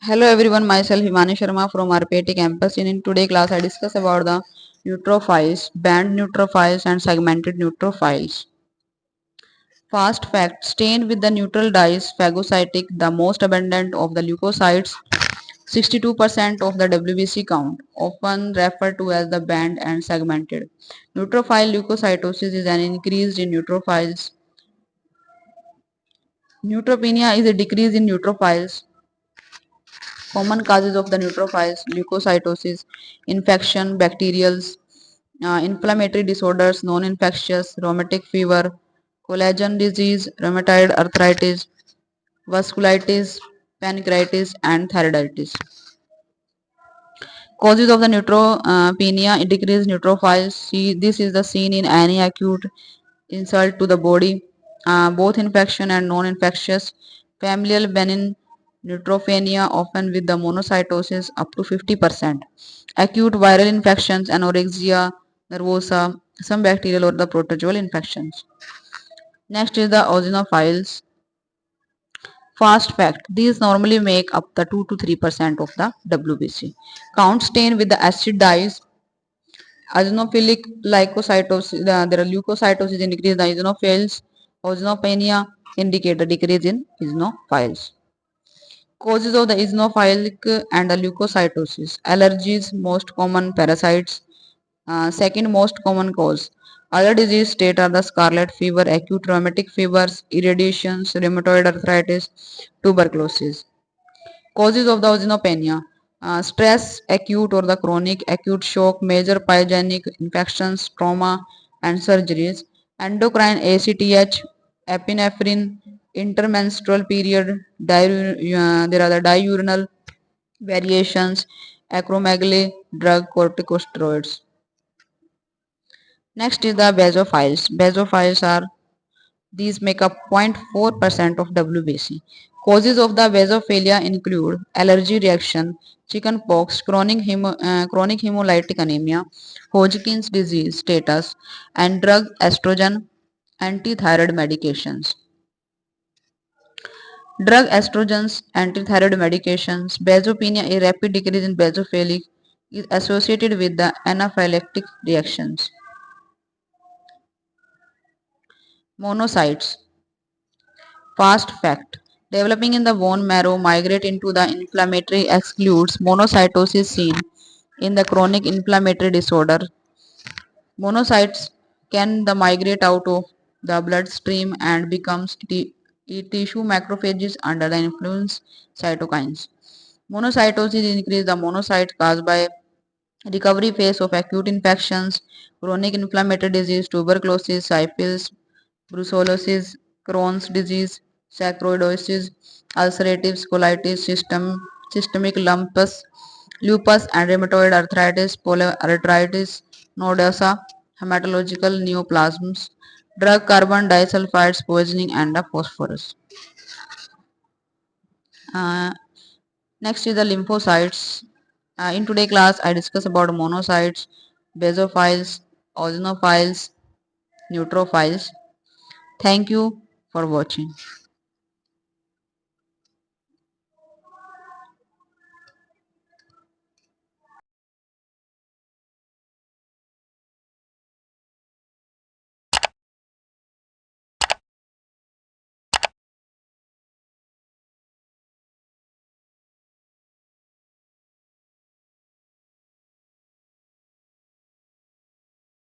Hello everyone, myself Himani Sharma from RPIIT campus. In today's class, I discuss about the neutrophiles, band neutrophiles and segmented neutrophiles. Fast fact: stained with the neutral dyes, phagocytic, the most abundant of the leukocytes, 62% of the WBC count, often referred to as the band and segmented. Neutrophil leukocytosis is an increase in neutrophils. Neutropenia is a decrease in neutrophils. Common causes of the neutrophils: leukocytosis, infection, bacterials, inflammatory disorders, non-infectious, rheumatic fever, collagen disease, rheumatoid arthritis, vasculitis, pancreatitis, and thyroiditis. Causes of the neutropenia: decreased neutrophils. See, this is the seen in any acute insult to the body, both infection and non-infectious. Familial benign neutropenia, often with the monocytosis up to 50%. Acute viral infections, anorexia nervosa, some bacterial or the protozoal infections. Next is the eosinophiles. Fast fact: these normally make up the 2 to 3% of the WBC. Count stain with the acid dyes. Eosinophilic leukocytosis, there are leukocytosis increase the eosinophils. Eosinopenia indicate the decrease in eosinophiles. Causes of the eosinophilic and the leukocytosis. Allergies, most common parasites. Second most common cause. Other disease state are the scarlet fever, acute rheumatic fevers, irradiations, rheumatoid arthritis, tuberculosis. Causes of the eosinopenia: stress, acute or the chronic, acute shock, major pyogenic infections, trauma, and surgeries. Endocrine: ACTH, epinephrine, intermenstrual period, there are the diurnal variations, acromegaly, drug, corticosteroids. Next is the basophiles. Basophiles are these make up 0.4% of WBC. Causes of the basophilia include allergy reaction, chickenpox, chronic hemolytic anemia, Hodgkin's disease status, and drug estrogen antithyroid medications. Drug estrogens, antithyroid medications, basopenia, a rapid decrease in basophilic, is associated with the anaphylactic reactions. Monocytes. Fast fact: developing in the bone marrow, migrate into the inflammatory excludes monocytosis seen in the chronic inflammatory disorder. Monocytes can the migrate out of the bloodstream and becomes tissue macrophages under the influence cytokines. Monocytosis increase the monocytes caused by recovery phase of acute infections, chronic inflammatory disease, tuberculosis, syphilis, brucellosis, Crohn's disease, sarcoidosis, ulcerative colitis, systemic lupus and rheumatoid arthritis, polyarthritis nodosa, hematological neoplasms, drug carbon disulfides poisoning and the phosphorus. Uh, Next is the lymphocytes. In today's class, I discuss about monocytes, basophiles, eosinophiles, neutrophiles. Thank you for watching.